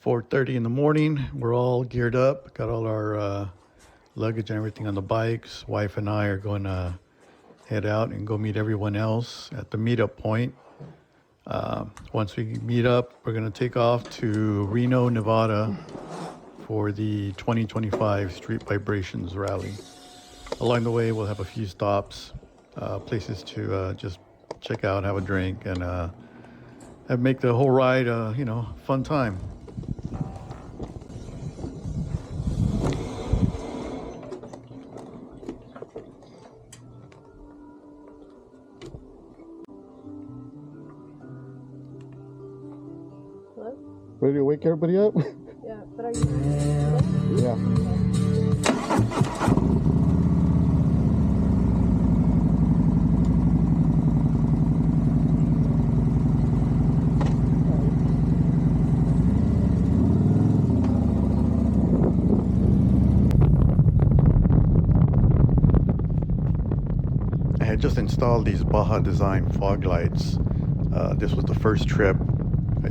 4:30 in the morning. We're all geared up, got all our luggage and everything on the bikes. Wife and I are going to head out and go meet everyone else at the meetup point. Once we meet up, we're going to take off to Reno, Nevada for the 2025 Street Vibrations Rally. Along the way, we'll have a few stops, places to just check out, have a drink, and make the whole ride a fun time. Hello? Ready to wake everybody up? Yeah, but are you? Yeah. I had just installed these Baja Design fog lights. This was the first trip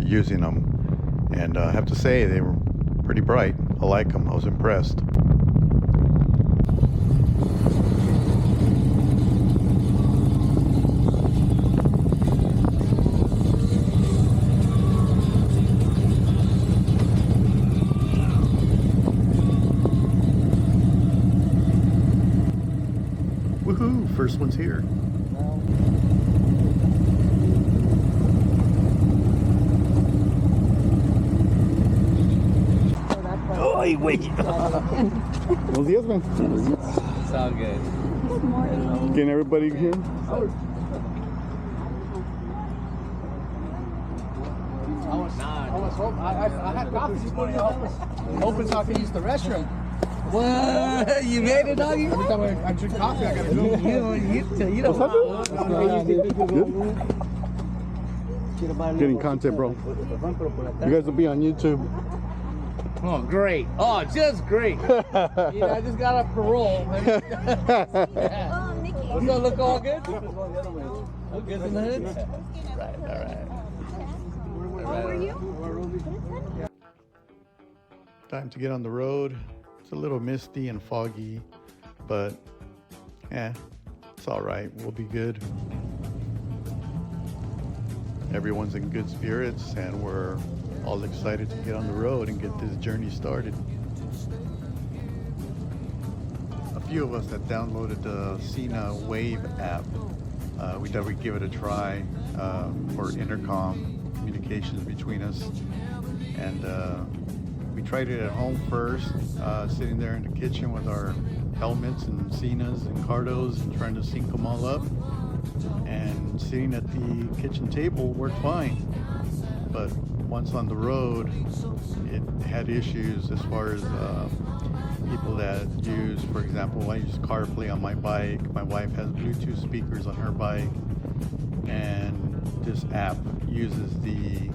using them, and I have to say they were pretty bright. I like them. I was impressed. Woohoo! First one's here. Ay, güey. Buenos días, man. It's all good. Good morning. Getting everybody here? I had coffee this morning. Open so I can use the restroom. What? You made it, doggy? Every time I drink coffee, I gotta go. You don't Getting content, bro. You guys will be on YouTube. Oh, great. Oh, just great. I just got a parole. Oh, Nikki. It's gonna look all good? All good in the hood? Right, all right. How are you? Time to get on the road. It's a little misty and foggy, but it's all right. We'll be good. Everyone's in good spirits, and we're all excited to get on the road and get this journey started. A few of us that downloaded the Cena Wave app, we thought we'd give it a try for intercom communications between us, and we tried it at home first, sitting there in the kitchen with our helmets and Cenas and Cardos and trying to sync them all up, and sitting at the kitchen table worked fine. But once on the road, it had issues as far as people that use, for example, I use CarPlay on my bike. My wife has Bluetooth speakers on her bike, and this app uses the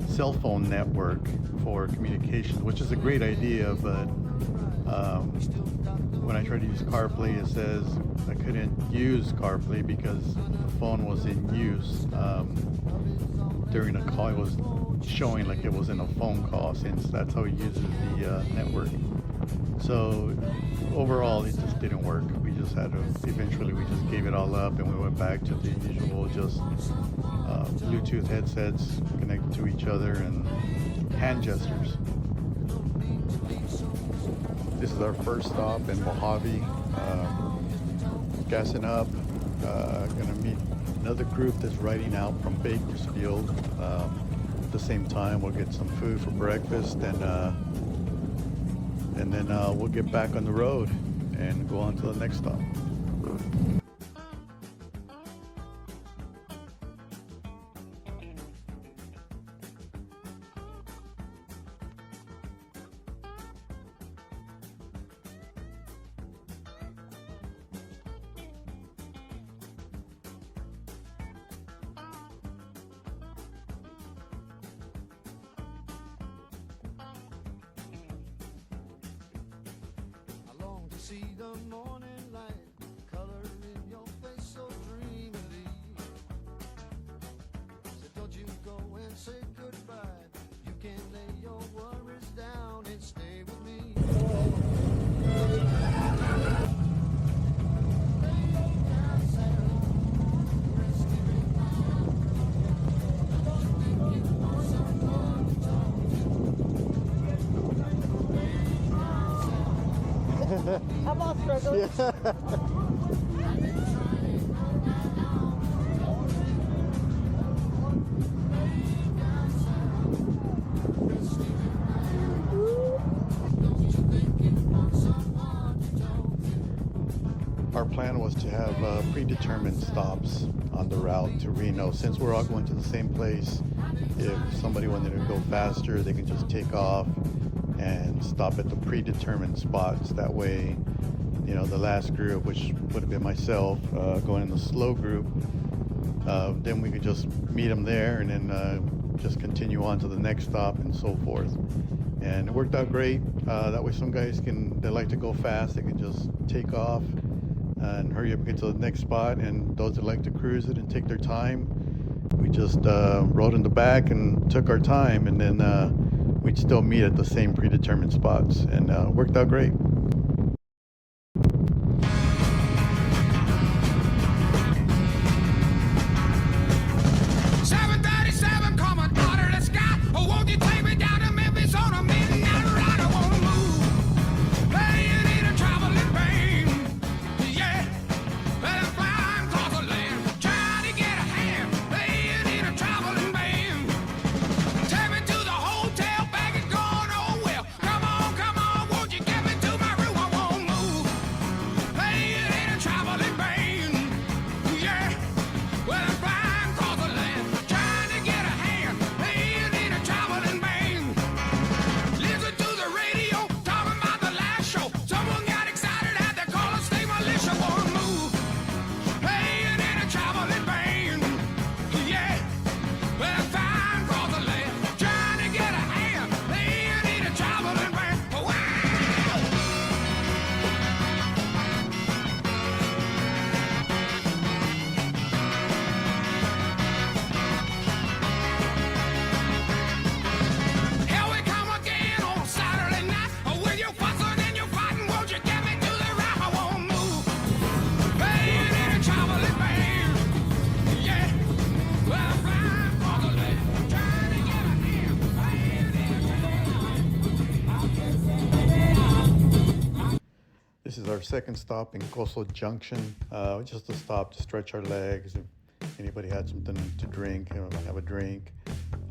cell phone network for communication, which is a great idea, but when I tried to use CarPlay, it says I couldn't use CarPlay because the phone was in use. During a call, it was showing like it was in a phone call, since that's how it uses the network. So overall, it just didn't work. We just had to, eventually we just gave it all up, and we went back to the usual just Bluetooth headsets connected to each other and hand gestures. This is our first stop in Mojave. Gassing up, gonna meet another group that's riding out from Bakersfield. At the same time, we'll get some food for breakfast, and then we'll get back on the road and go on to the next stop. See the morning light, color in your face so dreamily. So don't you go and say goodbye. You can lay your I'm all struggling. Yeah. Our plan was to have predetermined stops on the route to Reno. Since we're all going to the same place, if somebody wanted to go faster, they can just take off and stop at the predetermined spots. That way, you know, the last group, which would have been myself, going in the slow group, then we could just meet them there and then just continue on to the next stop and so forth. And it worked out great. That way some guys they like to go fast, they can just take off and hurry up and get to the next spot. And those that like to cruise it and take their time, we just rode in the back and took our time, and then we'd still meet at the same predetermined spots, and it worked out great. This is our second stop in Coastal Junction, just a stop to stretch our legs. If anybody had something to drink, have a drink,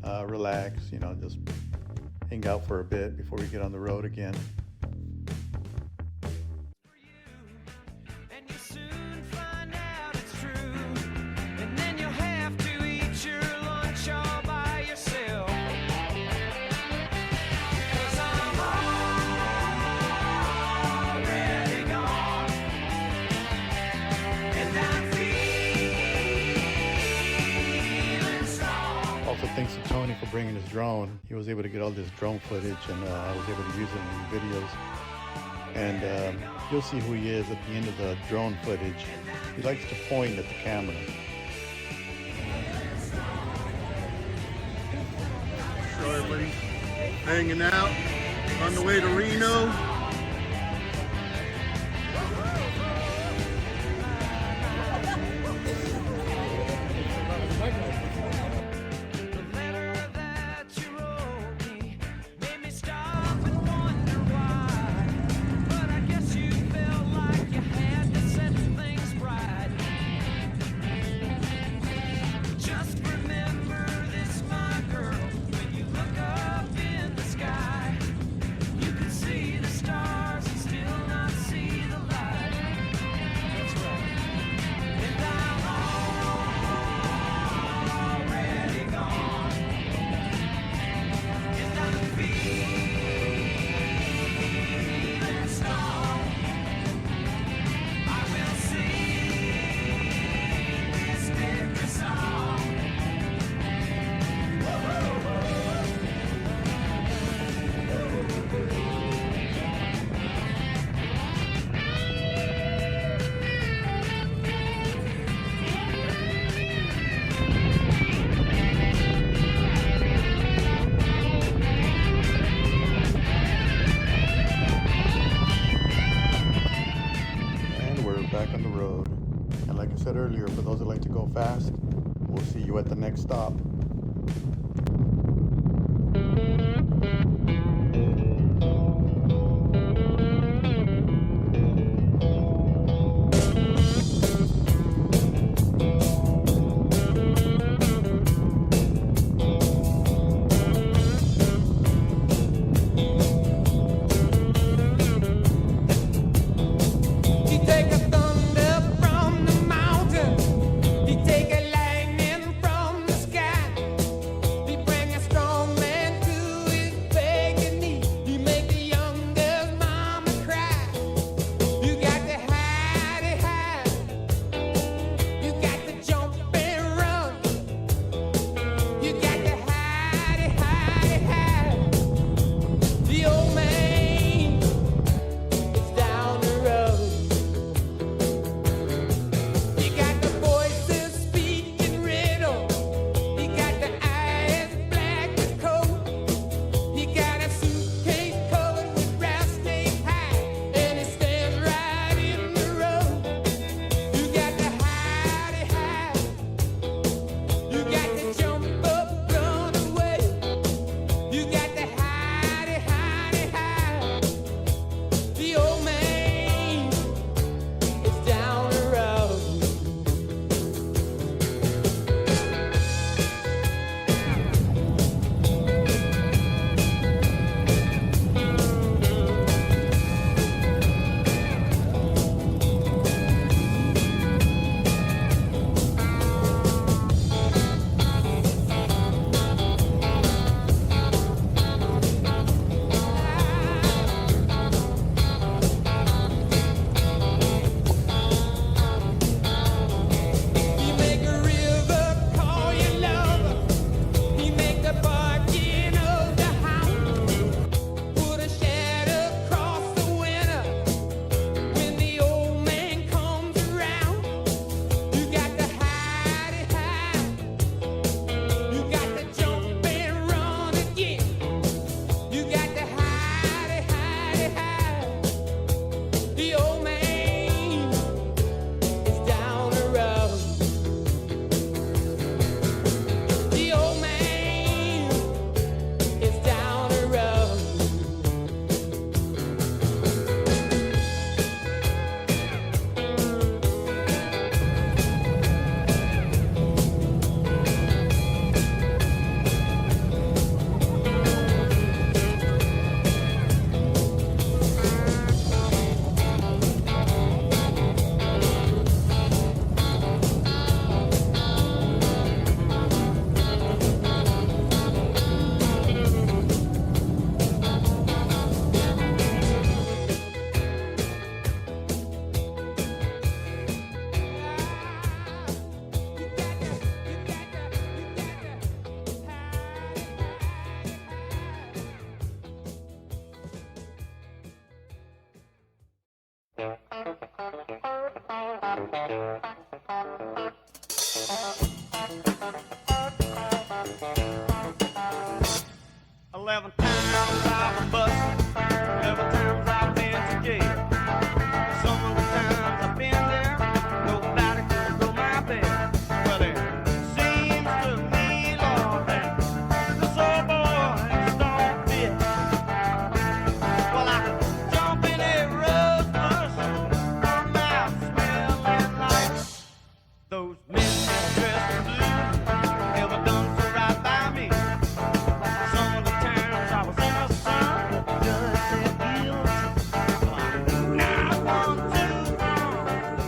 relax, just hang out for a bit before we get on the road again. Thanks to Tony for bringing his drone. He was able to get all this drone footage, and I was able to use it in videos. And you'll see who he is at the end of the drone footage. He likes to point at the camera. So everybody hanging out on the way to Reno. Back on the road, and like I said earlier, for those that like to go fast, we'll see you at the next stop.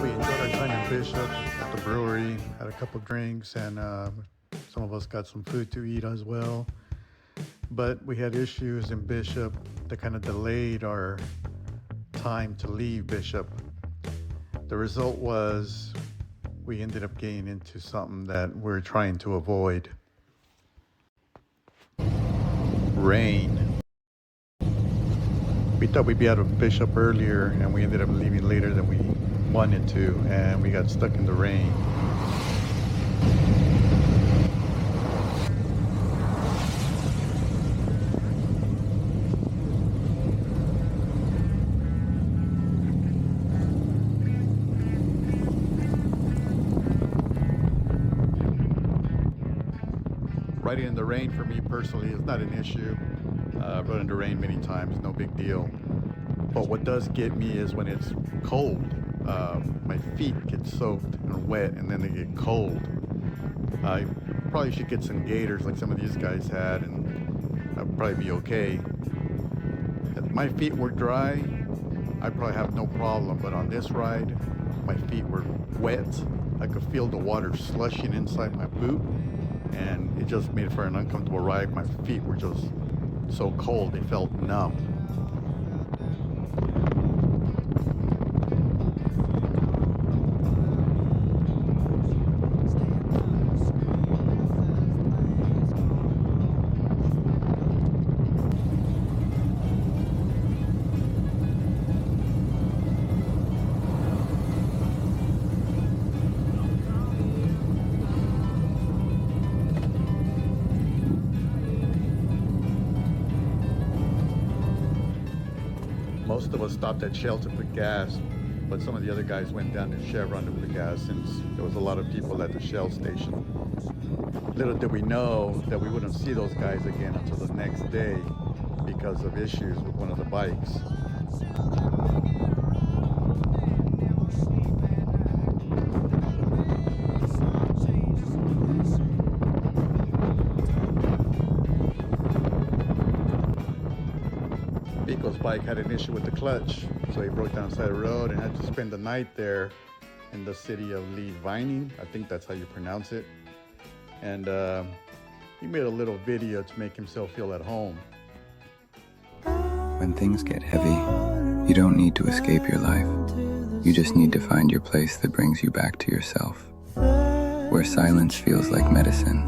We enjoyed our time in Bishop at the brewery, had a couple drinks, and some of us got some food to eat as well. But we had issues in Bishop that kind of delayed our time to leave Bishop. The result was we ended up getting into something that we're trying to avoid. Rain. We thought we'd be out of Bishop earlier, and we ended up leaving later than we wanted to, and we got stuck in the rain. Riding in the rain for me personally is not an issue. I've run in the rain many times, no big deal. But what does get me is when it's cold. My feet get soaked and wet, and then they get cold. I probably should get some gaiters like some of these guys had, and I'd probably be okay. If my feet were dry, I'd probably have no problem. But on this ride, my feet were wet. I could feel the water slushing inside my boot, and it just made for an uncomfortable ride. My feet were just so cold, they felt numb. Most of us stopped at Shell to put gas, but some of the other guys went down to Chevron to put gas since there was a lot of people at the Shell station. Little did we know that we wouldn't see those guys again until the next day because of issues with one of the bikes. Pico's bike had an issue with the clutch, so he broke down the side of the road and had to spend the night there in the city of Lee Vining. I think that's how you pronounce it. And he made a little video to make himself feel at home. When things get heavy, you don't need to escape your life. You just need to find your place that brings you back to yourself, where silence feels like medicine,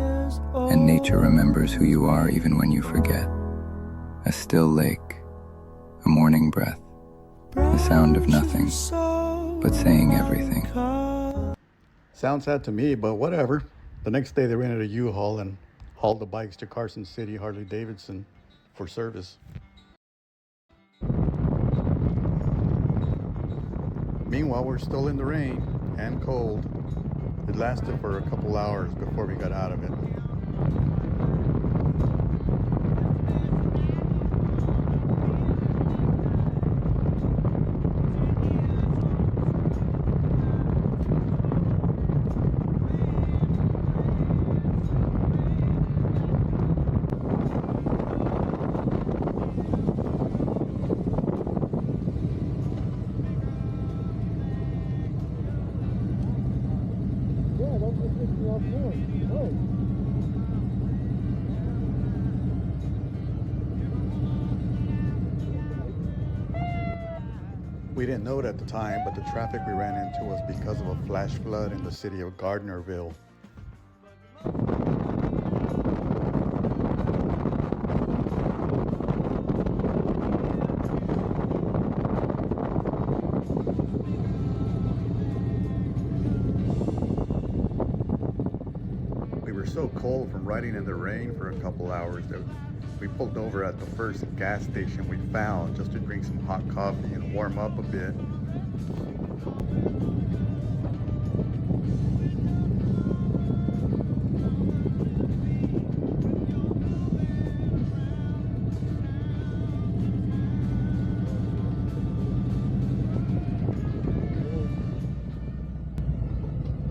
and nature remembers who you are even when you forget. A still lake, a morning breath, the sound of nothing, but saying everything. Sounds sad to me, but whatever. The next day they rented a U-Haul and hauled the bikes to Carson City Harley-Davidson for service. Meanwhile, we're still in the rain and cold. It lasted for a couple hours before we got out of it. We didn't know it at the time, but the traffic we ran into was because of a flash flood in the city of Gardnerville. so cold from riding in the rain for a couple hours that we pulled over at the first gas station we found just to drink some hot coffee and warm up a bit.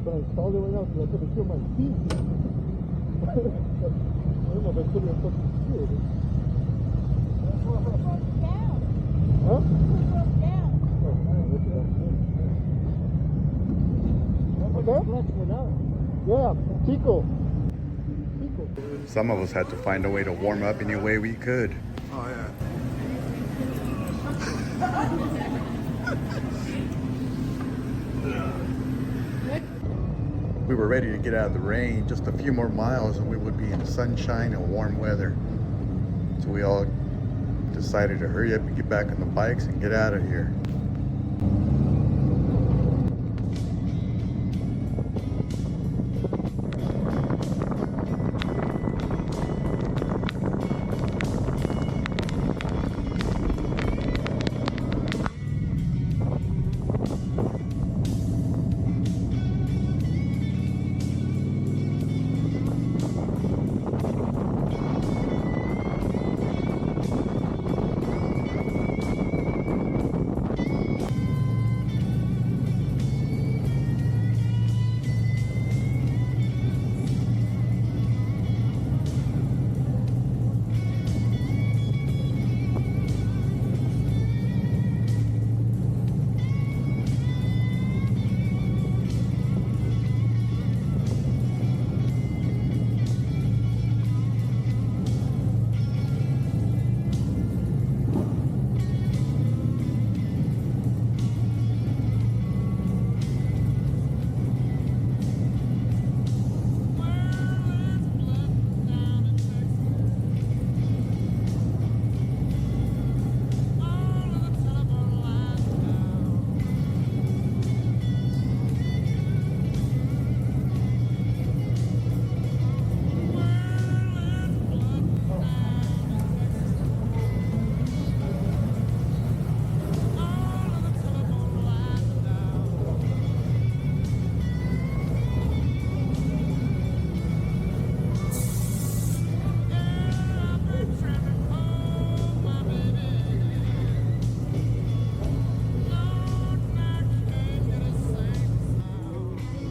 But I saw it right now because I couldn't feel my feet. I don't know if I put it in fucking shit. Huh? Okay? Yeah, Pico. Some of us had to find a way to warm up any way we could. Oh, yeah. We were ready to get out of the rain, just a few more miles and we would be in sunshine and warm weather. So we all decided to hurry up and get back on the bikes and get out of here.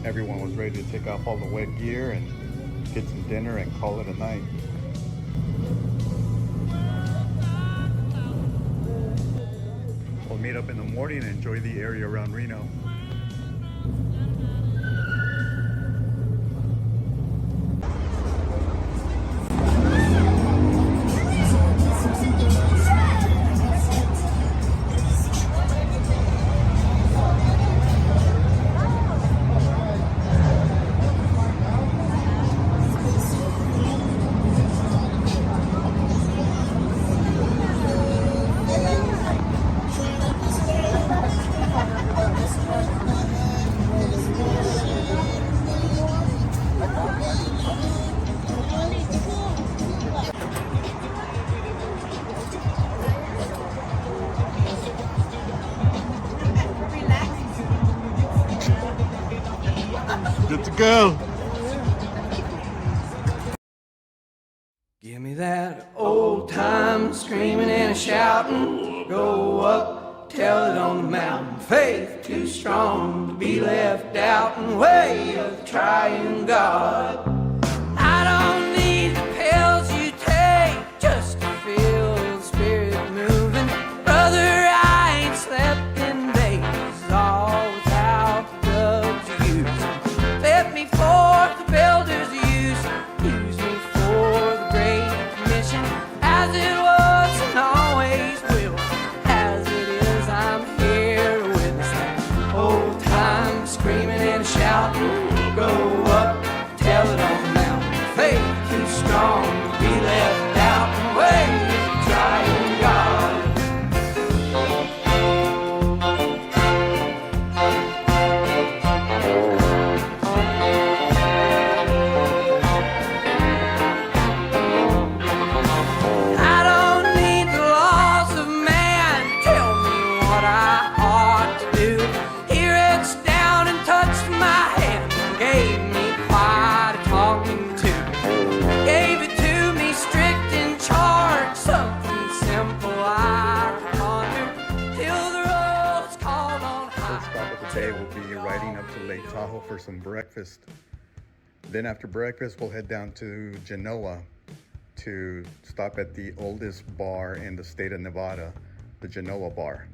Everyone was ready to take off all the wet gear and get some dinner and call it a night. We'll meet up in the morning and enjoy the area around Reno. Good to go. Give me that old time screaming and shouting. Go up, tell it on the mountain. Faith too strong to be left out in way of the triune God. I don't need the pills you take just to feel the spirit moving. Brother, I ain't slept in days all without the drugs you use. Set me forth the builder's use. Use me for the great commission. As it was and always will. As it is, I'm here to witness that. Old time screaming and shouting. Go up, tell it on the mountain. Faith too strong to be left out and way of trying God. Tahoe for some breakfast. Then after breakfast, we'll head down to Genoa to stop at the oldest bar in the state of Nevada, the Genoa Bar.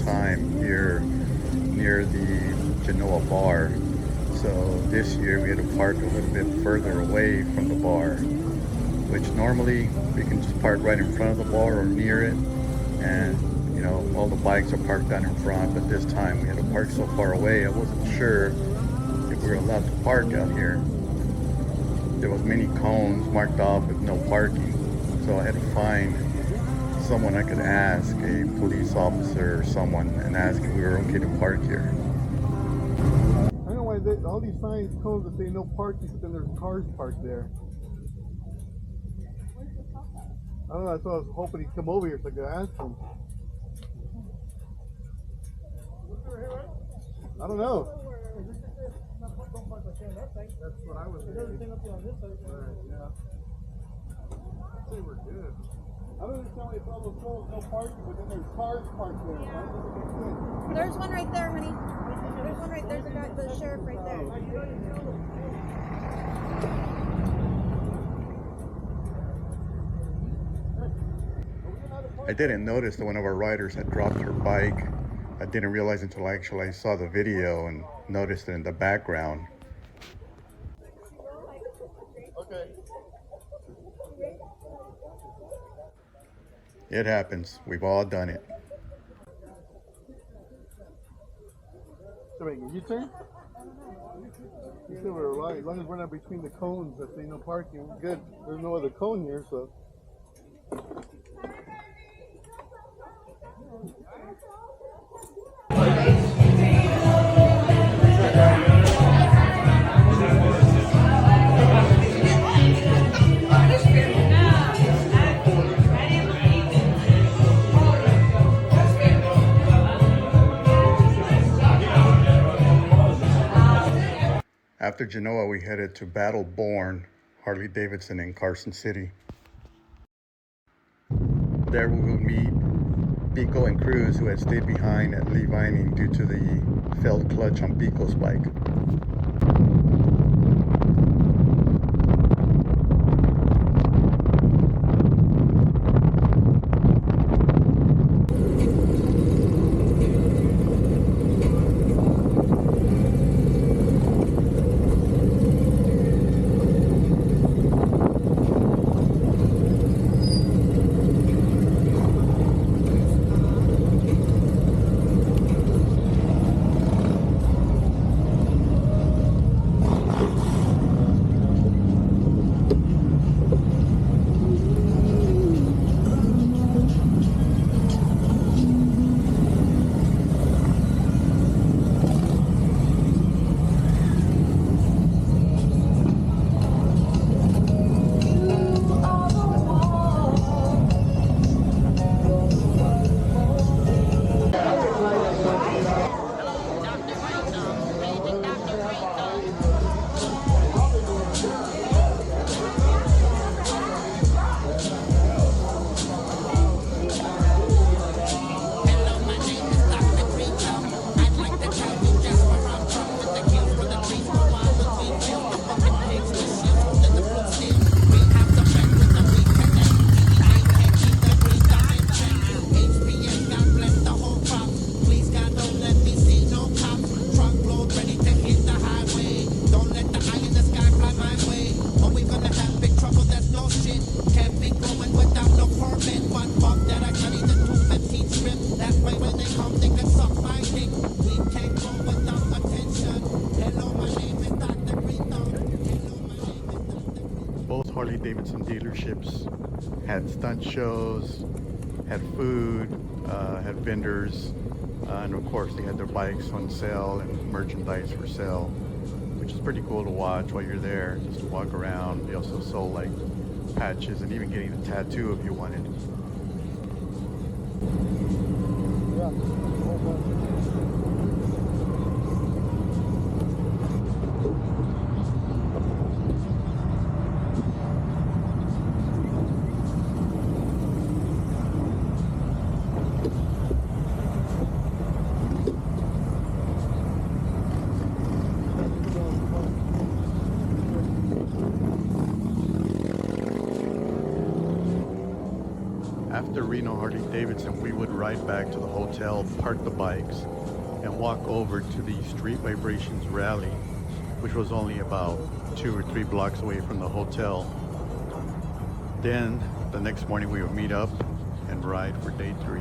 time here near the Genoa bar. So this year we had to park a little bit further away from the bar, which normally we can just park right in front of the bar or near it, and you know, all the bikes are parked down in front. But this time we had to park so far away, I wasn't sure if we were allowed to park out here. There was many cones marked off with no parking, so I had to find someone I could ask, a police officer or someone, and ask if we were okay to park here. I don't know why all these signs, cones that say no parking, but then there's cars parked there. I don't know, that's why I was hoping he'd come over here so I could ask him. I don't know. That's what I was thinking. Right, yeah. I'd say we're good. I don't understand why it's all those cones, no parking, but then there's cars parked there. That doesn't make sense. There's one right there, honey. There's one right there. There's a guy, the sheriff right there. I didn't notice that one of our riders had dropped her bike. I didn't realize until I actually saw the video and noticed it in the background. Okay. It happens. We've all done it. So wait, you turn? You said we're right. As long as we're not between the cones that say no parking, we're good. There's no other cone here, so. After Genoa, we headed to Battle Born, Harley Davidson in Carson City. There we will meet Pico and Cruz, who had stayed behind at Lee Vining due to the failed clutch on Pico's bike. Both Harley Davidson dealerships had stunt shows, had food, had vendors, and of course they had their bikes on sale and merchandise for sale, which is pretty cool to watch while you're there, just to walk around. They also sold like patches and even getting a tattoo if you wanted. after Reno Harley Davidson, we would ride back to the hotel, park the bikes, and walk over to the Street Vibrations rally, which was only about 2 or 3 blocks away from the hotel. Then the next morning we would meet up and ride for day 3.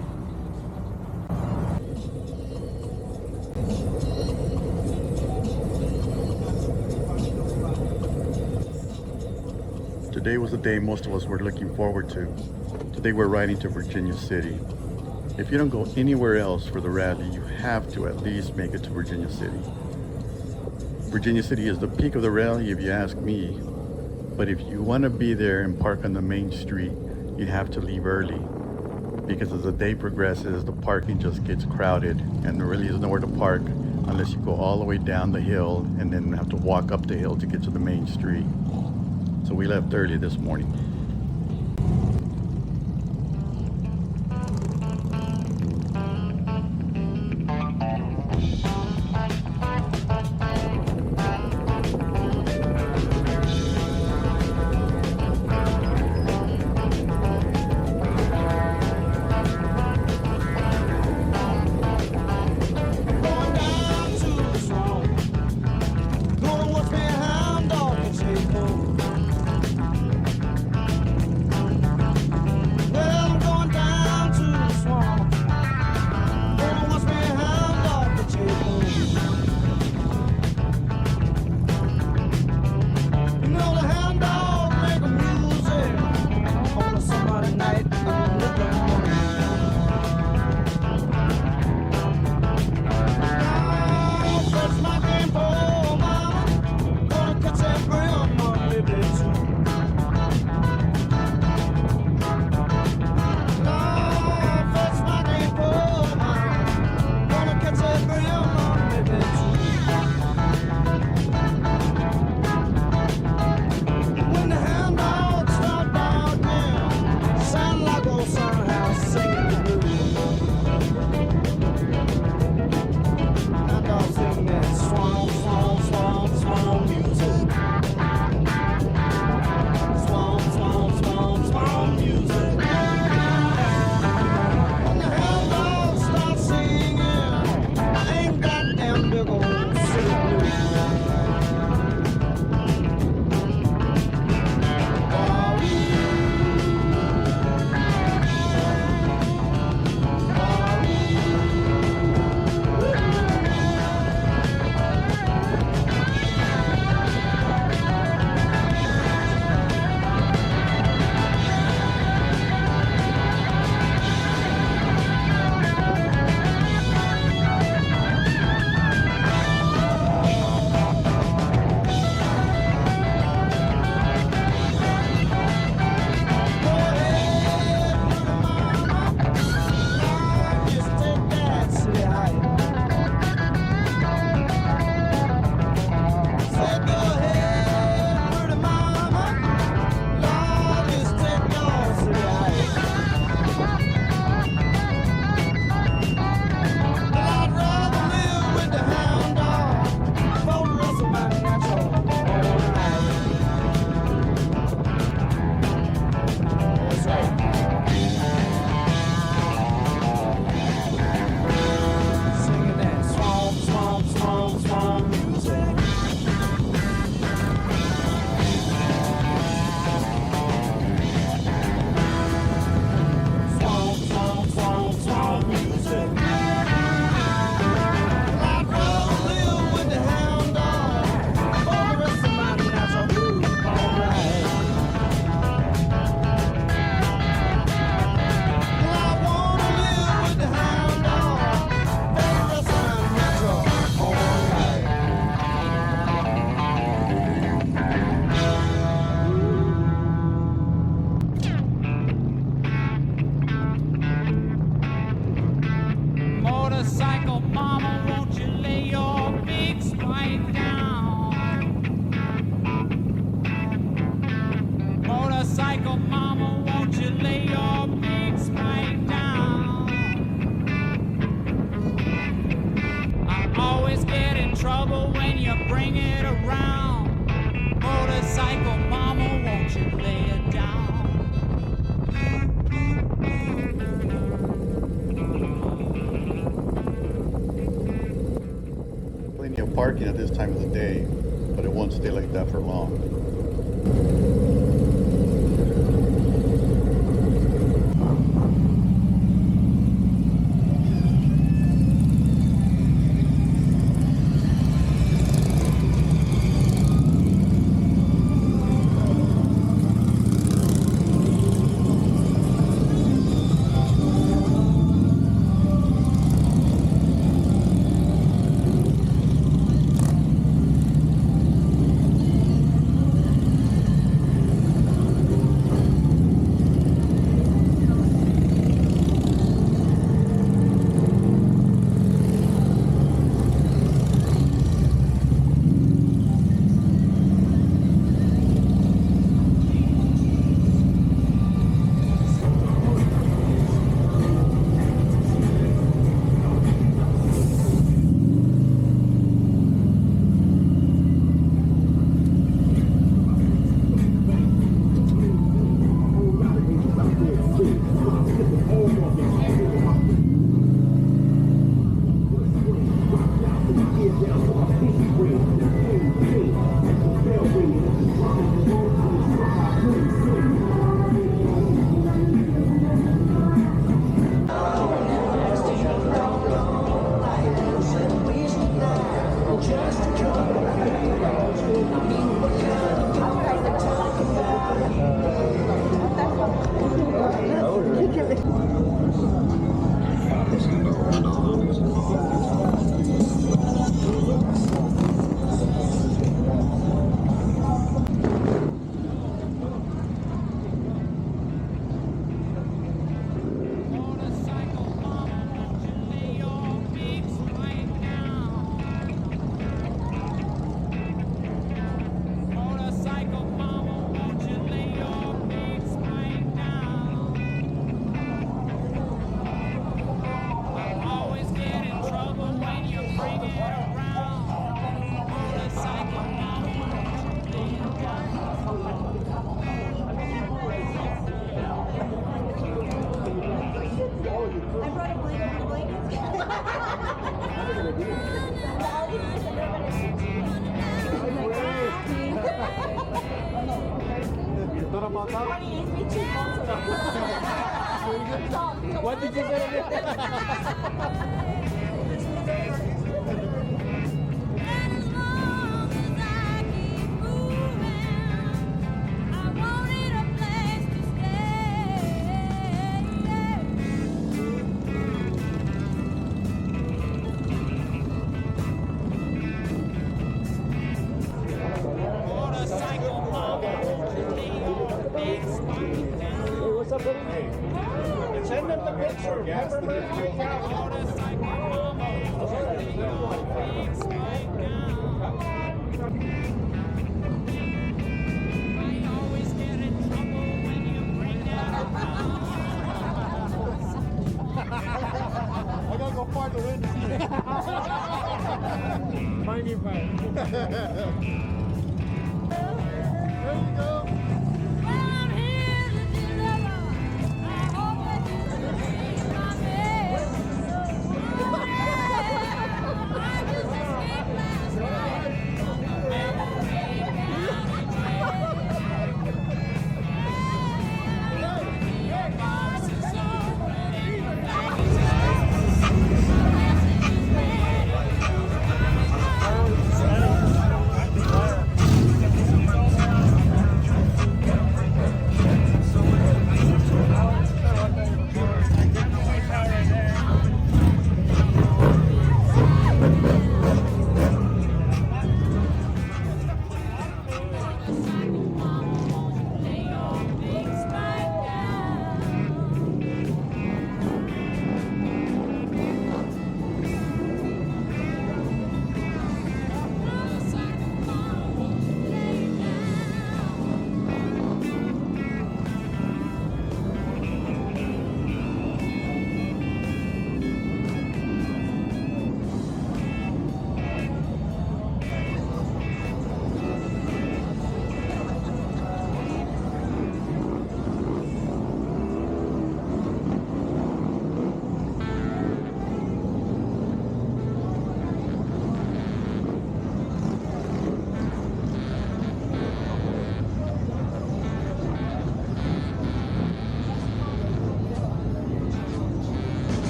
Today was a day most of us were looking forward to. Today we're riding to Virginia City. If you don't go anywhere else for the rally, you have to at least make it to Virginia City. Virginia City is the peak of the rally if you ask me, but if you want to be there and park on the main street, you have to leave early, because as the day progresses, the parking just gets crowded and there really is nowhere to park unless you go all the way down the hill and then have to walk up the hill to get to the main street. So we left early this morning. Motorcycle mama, won't you lay it down? you know, parking at this time of the day, but it won't stay like that for long. What did you say? What's up, buddy? Send them the picture. I gotta go farther in to see it. Mind you, There you go.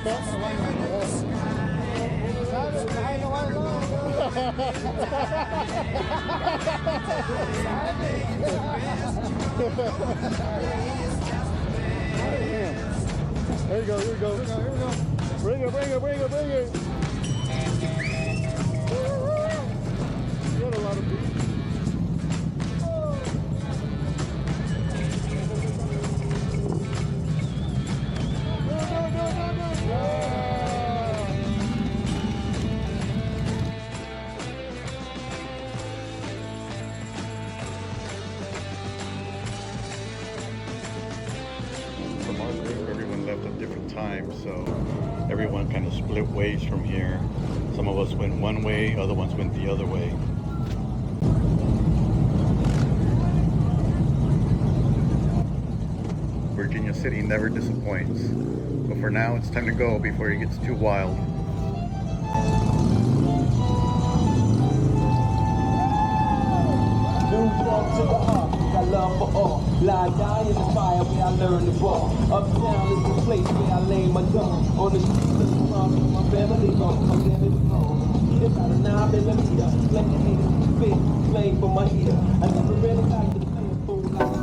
There you go, here we go. Here we go. Bring it, bring it, bring it, bring it. You got a lot of beef. From our group, everyone left at different times, so everyone kind of split ways from here. Some of us went one way, other ones went the other way. Virginia City never disappoints. But for now, it's time to go before it gets too wild. To the heart, got love for all. Lie, die in the fire where I learn to fall. Uptown is the place where I lay my dome. On the streets of the farm, my family home. I'm never home. Eat about a 9 millimeter. Let the haters spit, flame for my ear. I never really liked the playing fool like that.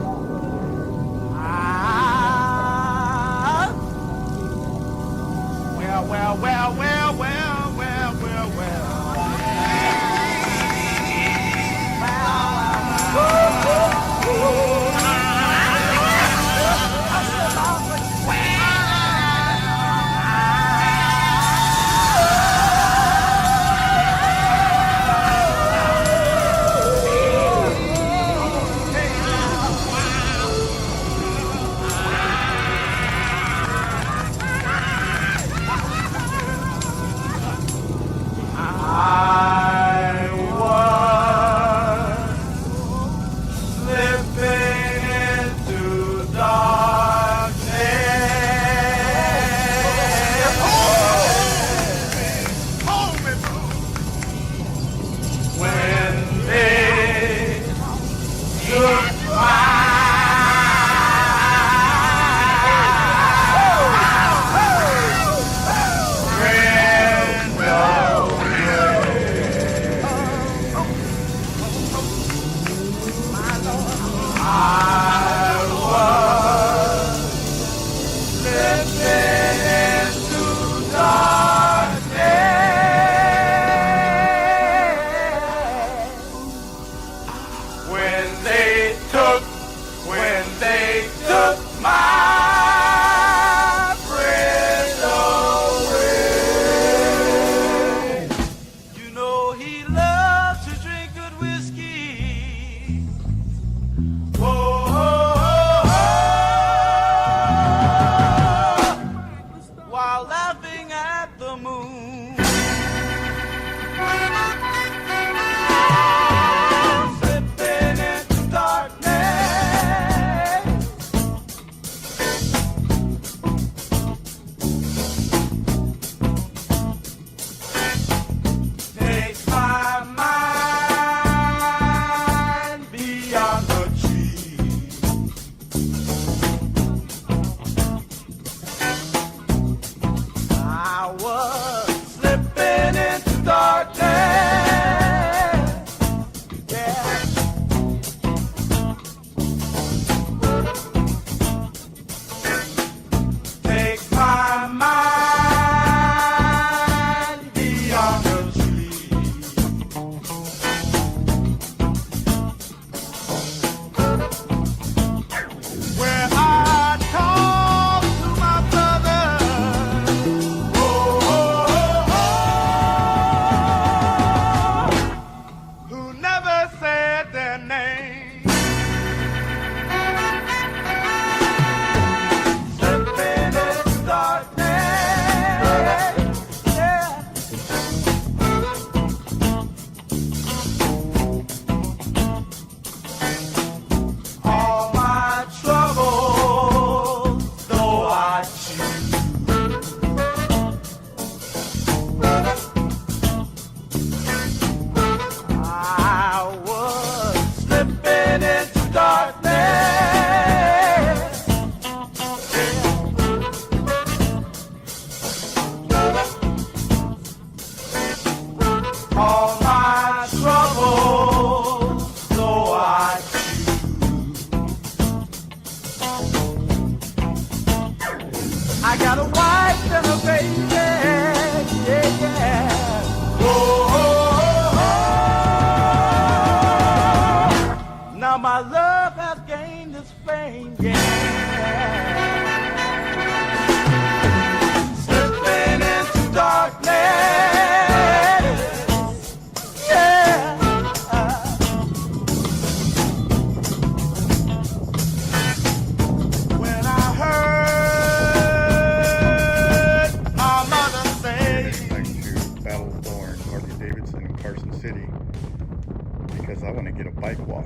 early because I want to get a bike wash.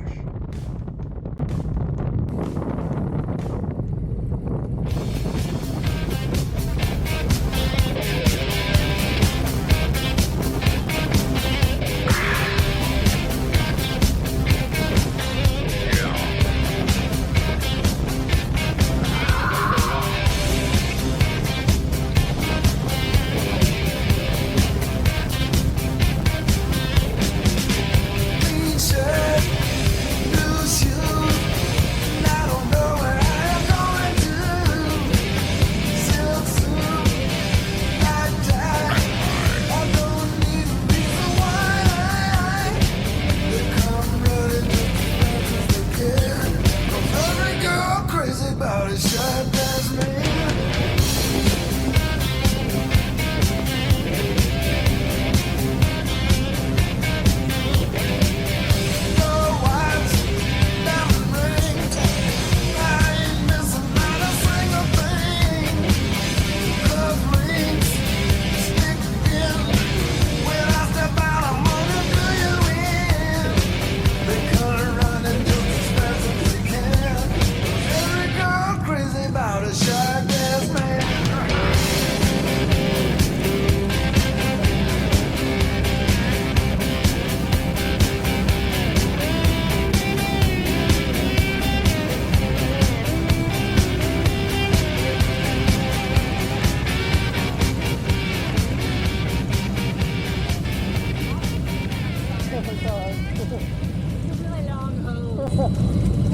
Go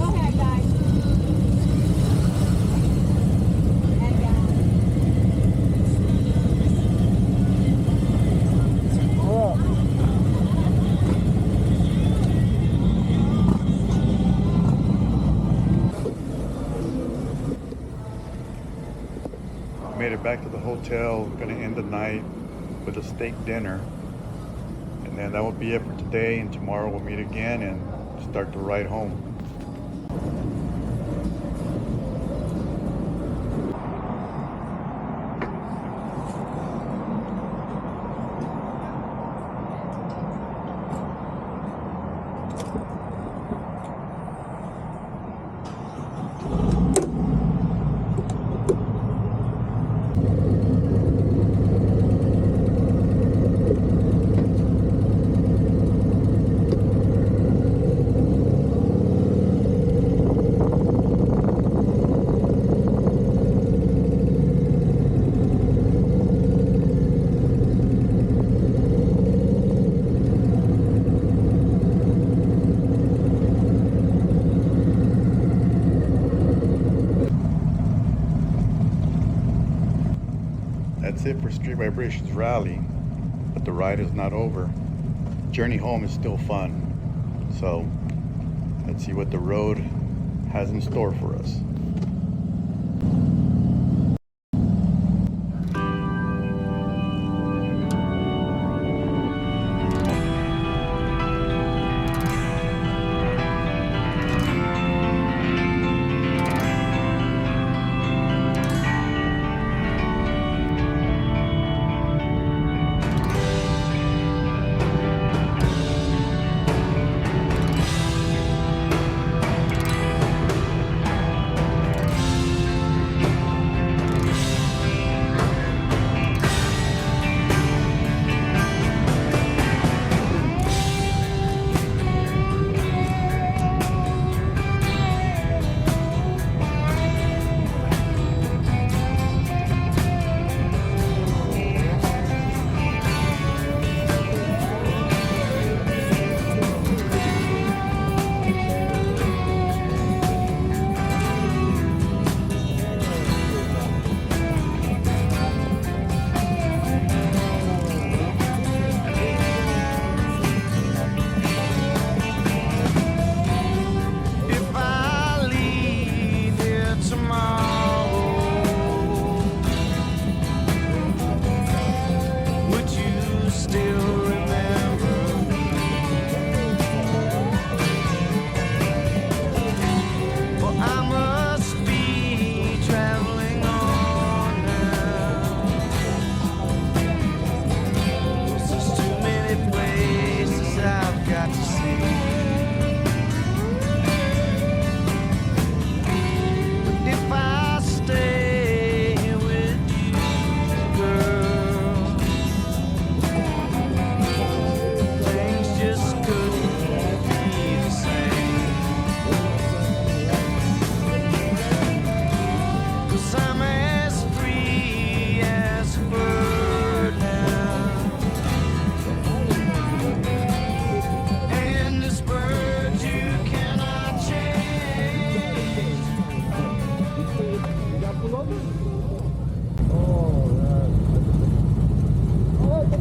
ahead, guys. And down. Made it back to the hotel. Gonna end the night with a steak dinner. And then that will be it for today. And tomorrow we'll meet again and start the ride home. That's it for Street Vibrations Rally, but the ride is not over. Journey home is still fun. So let's see what the road has in store for us.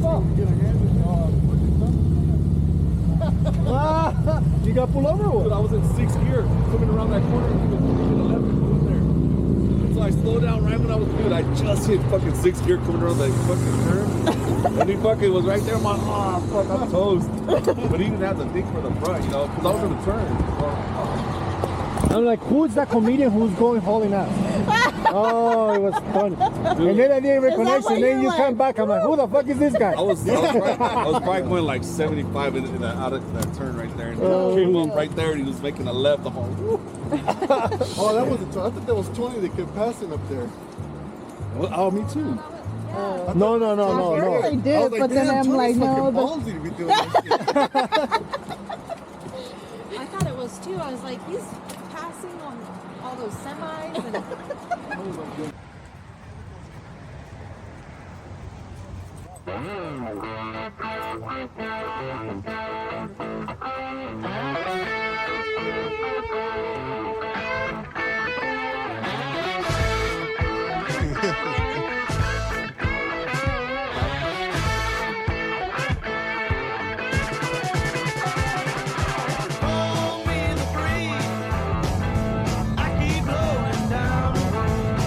Get a hand and You got pulled over or But what? I was in sixth gear coming around that corner and he was making a left and going there. And so I slowed down right when I was good. I just hit fucking sixth gear coming around that fucking turn. And he fucking was right there. I'm like, oh, fuck, I'm toast. But he didn't have the thing for the front, you know, because I was going to turn. I'm like, who's that comedian who's going hauling ass? Oh, it was funny. And then I didn't recognize what and then you're you come like? back. I'm like, who the fuck is this guy? I was probably going like 75 in that, out of that turn right there. And he came up right there and he was making a left. I'm like, woo. Oh, that wasn't 20. I thought that was 20 that kept passing up there. Well, oh, me too. No. They I did, was but then damn, I'm 20's like, no. fucking But ballsy to be doing this shit. I thought it was too. I was like, he's passing on all those semis and. Roll me the breeze. I keep blowing down the road.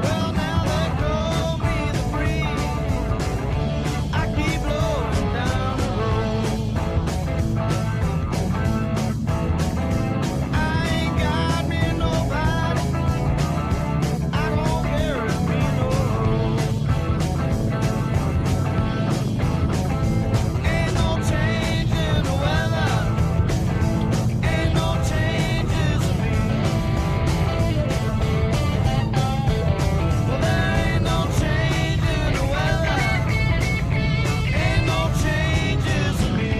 Well, now let go me the breeze. I keep blowing down the road. I ain't got me nobody. I don't carry me no load. Ain't no change in the weather. Ain't no changes in me. Well, there ain't no change in the weather. Ain't no changes in me.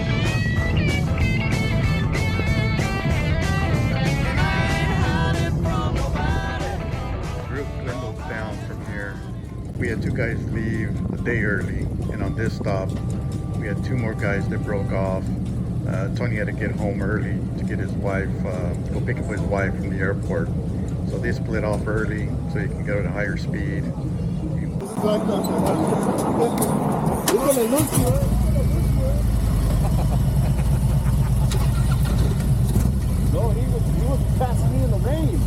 And I ain't hiding from nobody. Group dwindles down from here. We had 2 guys leave a day early, and on this stop, we had 2 more guys that broke off. Tony had to get home early to get his wife, go pick up his wife from the airport. So they split off early so he can go at a higher speed. This is like that. It's gonna lose you, right? No, he was passing me in the rain.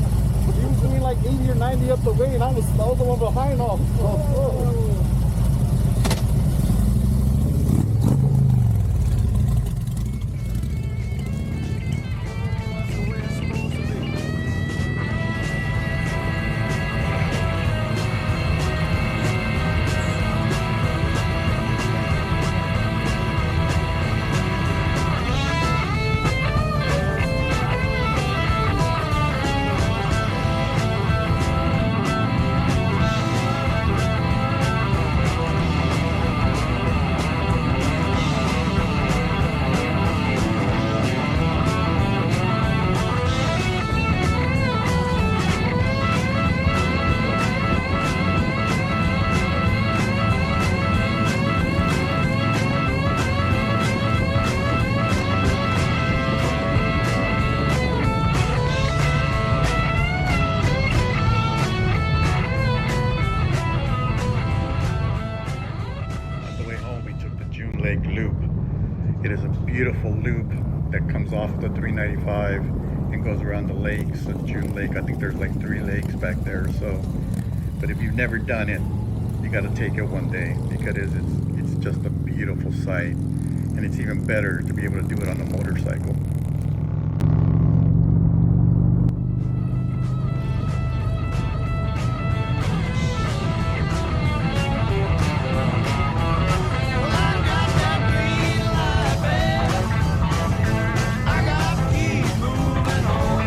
He was doing like 80 or 90 up the way, and I was the one behind off. On the way home, we took the June Lake Loop. It is a beautiful loop that comes off the 395 and goes around the lakes of June Lake. I think there's like 3 lakes back there. So, but if you've never done it, you got to take it one day because it's just a beautiful sight, and it's even better to be able to do it on a motorcycle. Well, I got that green light, babe. I got to keep moving on.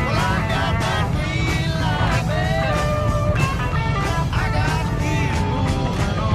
Well, I got that green light, babe. I got to keep moving on.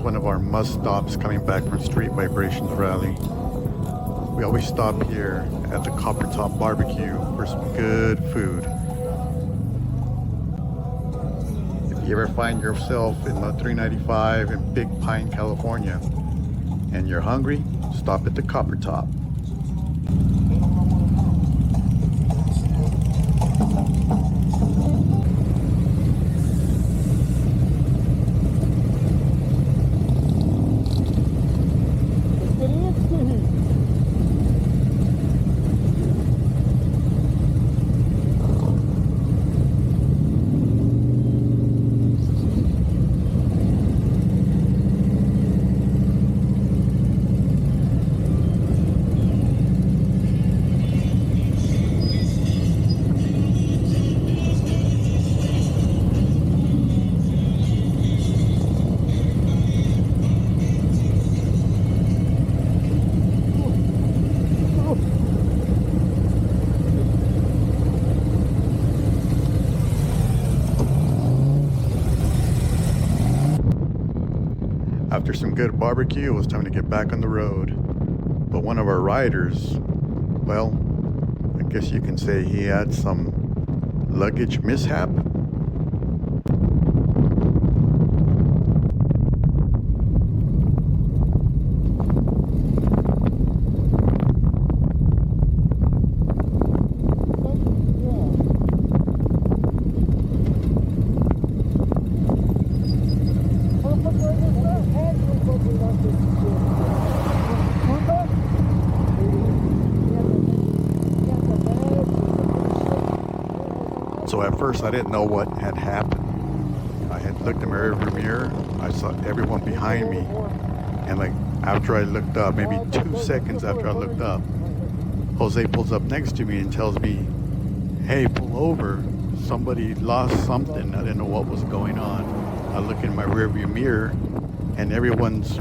one of our must stops coming back from Street Vibrations Rally. We always stop here at the Copper Top Barbecue for some good food. If you ever find yourself in the 395 in Big Pine, California, and you're hungry, stop at the Copper Top. After some good barbecue, it was time to get back on the road. But one of our riders, well, I guess you can say he had some luggage mishap. So at first I didn't know what had happened. I had looked in my rearview mirror, I saw everyone behind me, and like after I looked up, maybe 2 seconds after I looked up, Jose pulls up next to me and tells me, "Hey, pull over, somebody lost something." I didn't know what was going on. I look in my rearview mirror and everyone's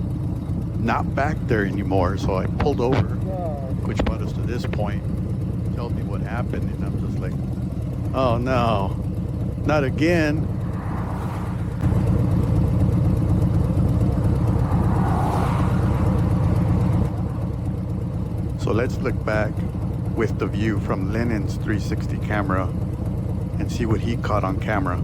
not back there anymore, so I pulled over, which brought us to this point. Tells me what happened, and I'm just like, oh no, not again. So let's look back with the view from Lennon's 360 camera and see what he caught on camera.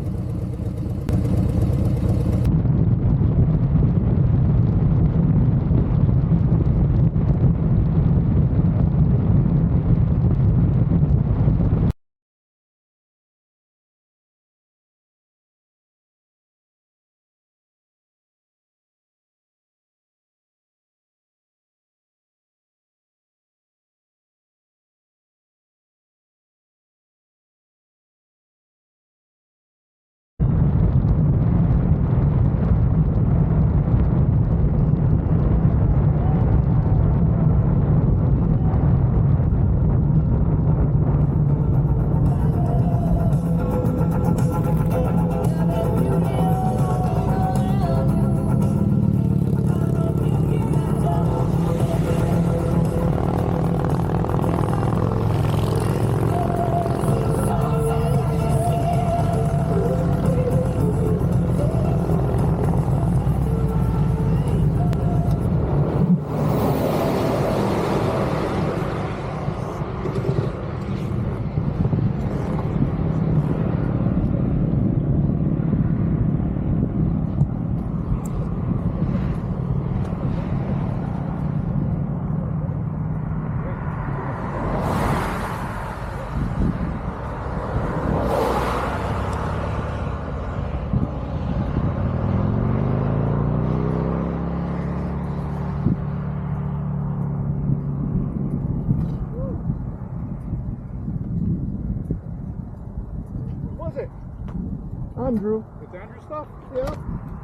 Andrew. It's Andrew stuff? Yeah,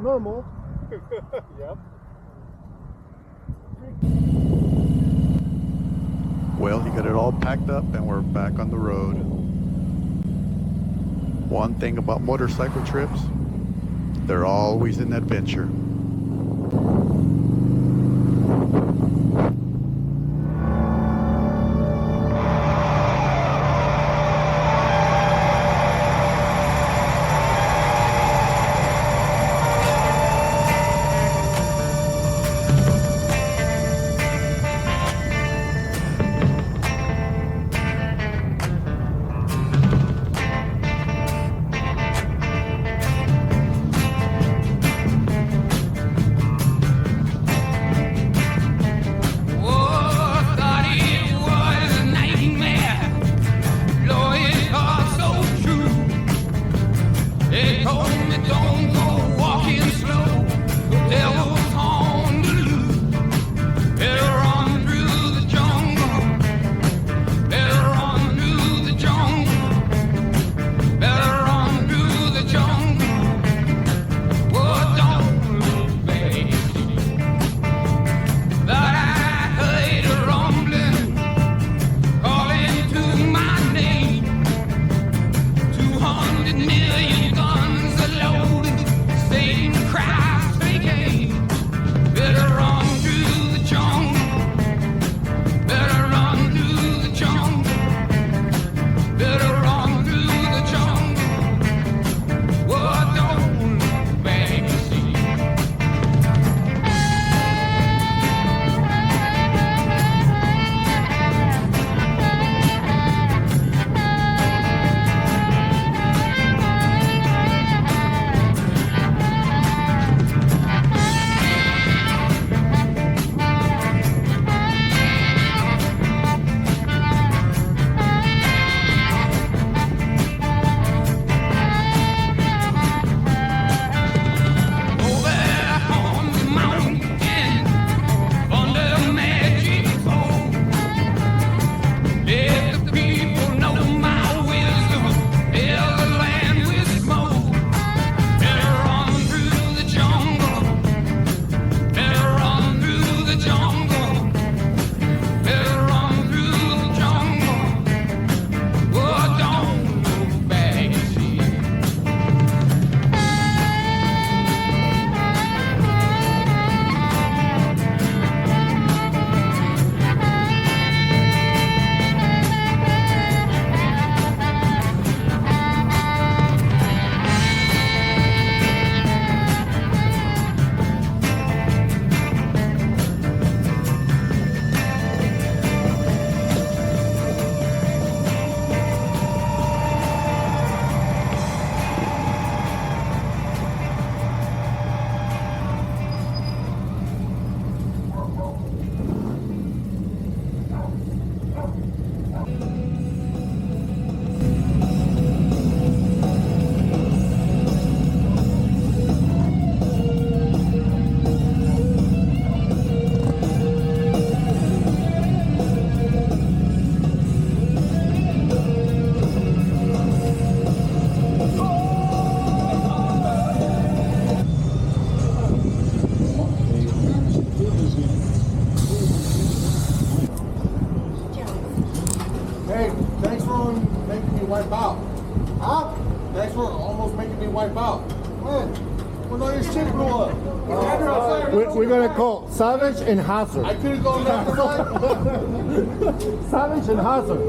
normal. Yep. Well, he got it all packed up and we're back on the road. One thing about motorcycle trips, they're always an adventure. 100 million guns are loaded. Same cries again. Better run through the jungle. Better run through the jungle. Better run through the jungle. Oh, don't look back to see. Hey, thanks for making me wipe out. Huh? Thanks for almost making me wipe out. When all your shit blew up. We're gonna call Savage and Hazard. I could have gone left or right. Savage and Hazard.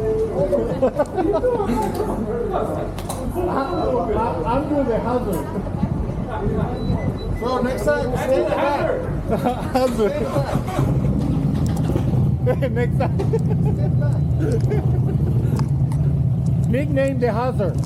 I'm doing the Hazard. So next time, stay in the back. Hazard. Next time. Nickname the Hazard.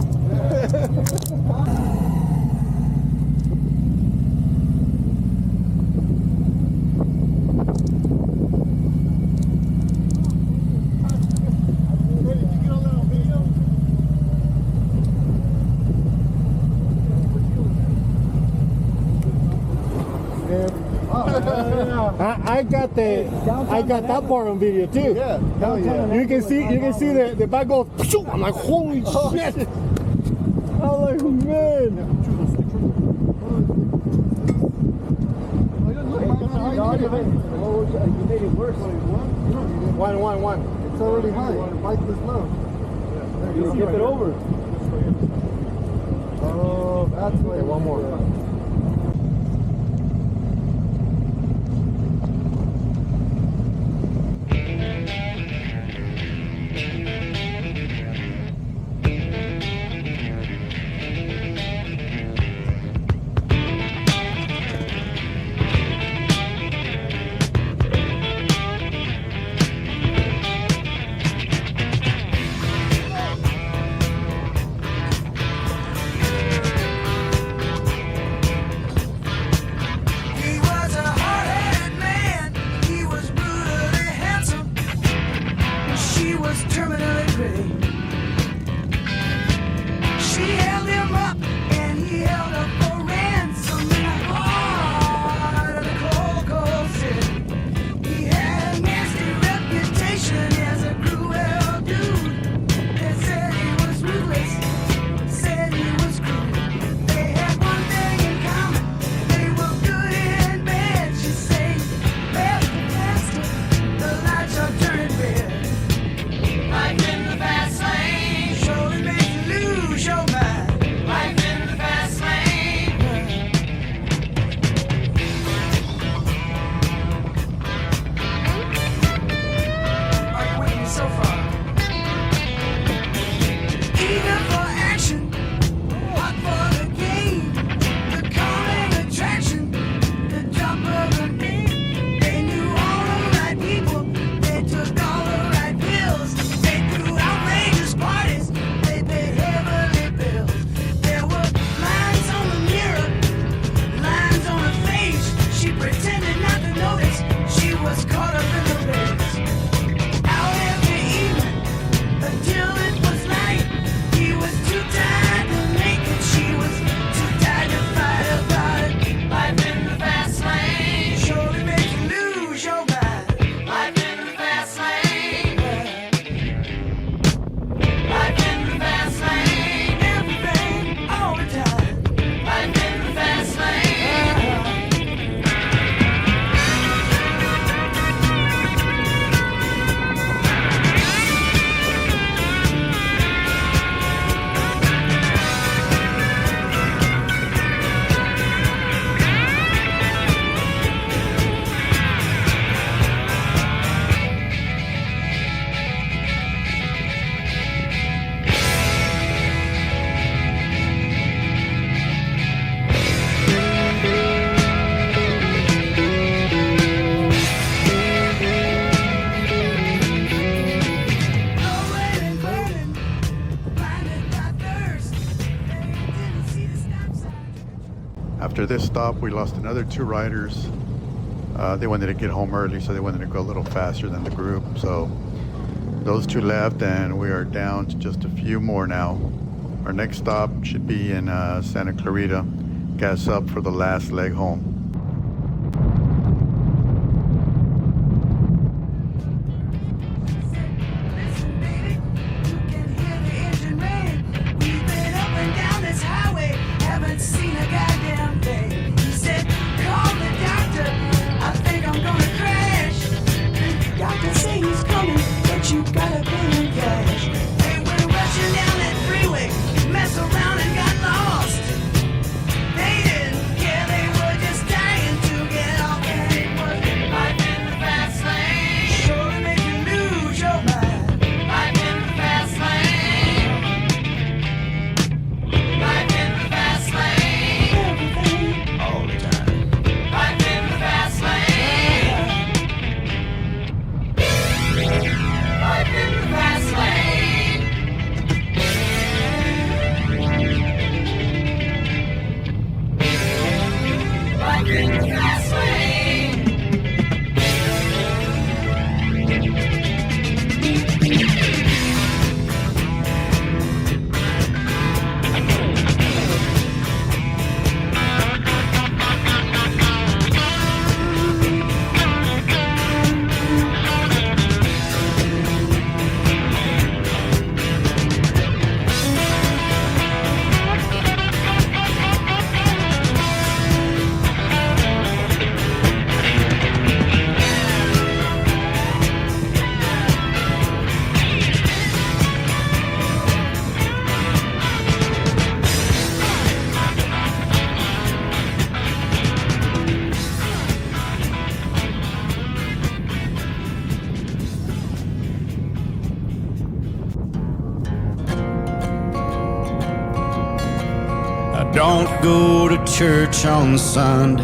I got that part on video too. Yeah, hell yeah. You can see the back goes. I'm like, holy shit! I'm like, man. You made it worse. One. It's already high. Bike this low. You skip it over. Oh, that's way. One more. Life in the fast lane surely makes you lose your mind. After this stop, we lost another 2 riders. They wanted to get home early, so they wanted to go a little faster than the group. So those 2 left, and we are down to just a few more now. Our next stop should be in Santa Clarita. Gas up for the last leg home. Don't go to church on Sunday.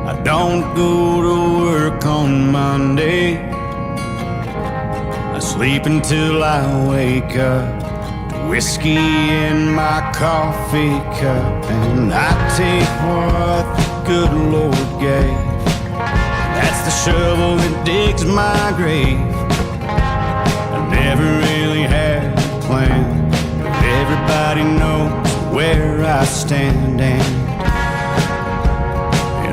I don't go to work on Monday. I sleep until I wake up to whiskey in my coffee cup, and I take what the good Lord gave. That's the shovel that digs my grave. I never really had a plan, but everybody knows where I stand, and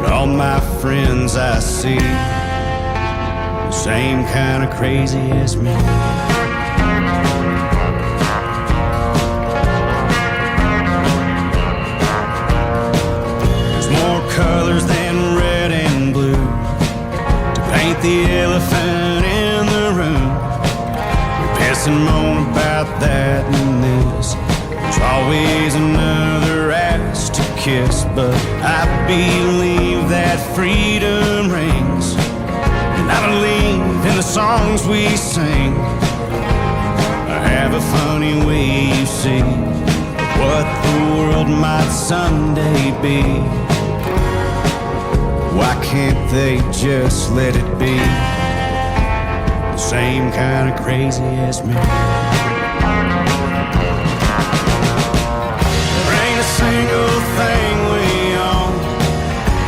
all my friends I see the same kind of crazy as me. There's more colors than red and blue to paint the elephant in the room. We piss and moan about that and this. There's always another ass to kiss, but I believe that freedom rings, and I believe in the songs we sing. I have a funny way, you see, of what the world might someday be. Why can't they just let it be? The same kind of crazy as me. Single thing we own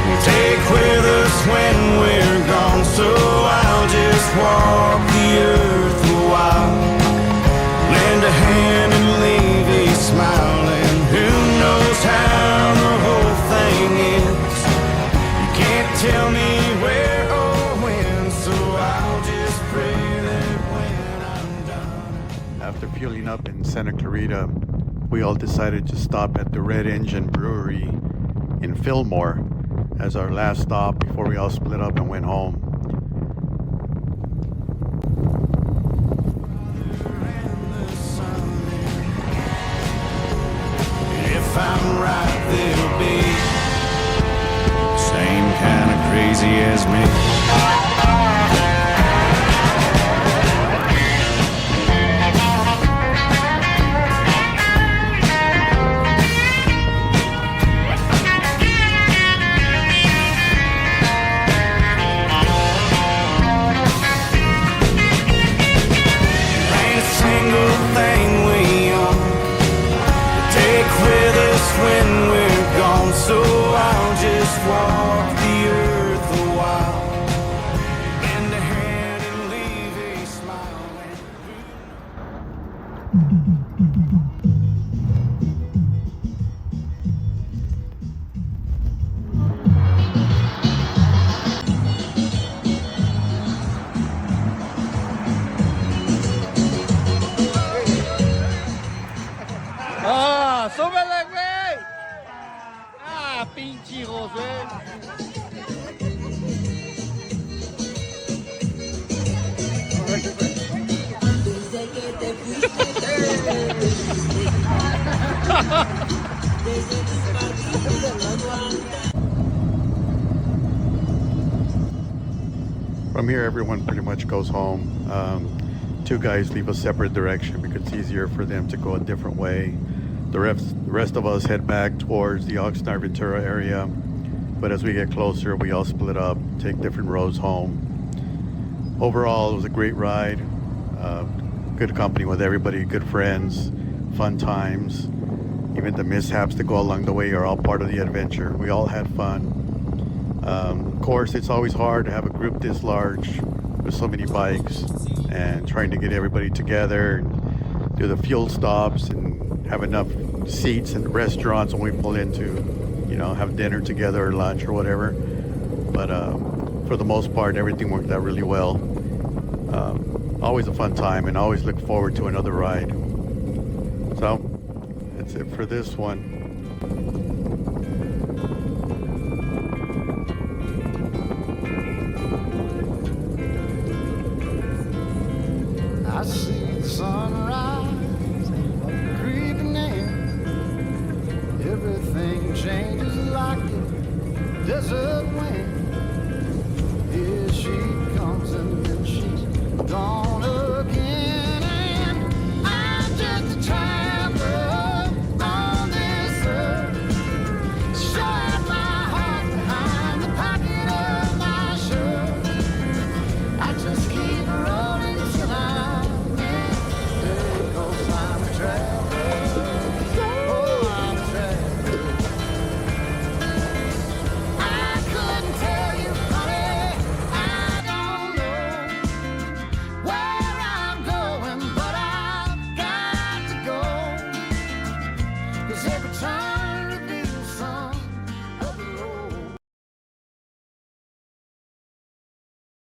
we'll take with us when we're gone, so I'll just walk the earth a while, lend a hand and leave a smile, and who knows how the whole thing ends. You can't tell me where or when, so I'll just pray that when I'm done. After fueling up in Santa Clarita, we all decided to stop at the Red Engine Brewery in Fillmore as our last stop before we all split up and went home. If I'm right, they'll be the same kind of crazy as me. Thing we own, take with us when we're gone, so I just walk the earth a while. Lend a hand and leave a smile. ¡Ah! ¡Súbele, güey! ¡Ah, pinche José! From here, everyone pretty much goes home. Two guys leave a separate direction because it's easier for them to go a different way. The rest of us head back towards the Oxnard Ventura area. But as we get closer, we all split up, take different roads home. Overall, it was a great ride. Good company with everybody, good friends, fun times. Even the mishaps that go along the way are all part of the adventure. We all had fun. Of course, it's always hard to have a group this large with so many bikes and trying to get everybody together and do the fuel stops and have enough seats in the restaurants when we pull into, you know, have dinner together or lunch or whatever. But for the most part, everything worked out really well. Always a fun time, and always look forward to another ride. So that's it for this one. I see the sunrise creeping in. Everything changes like a desert wind. Here she comes and then she's gone.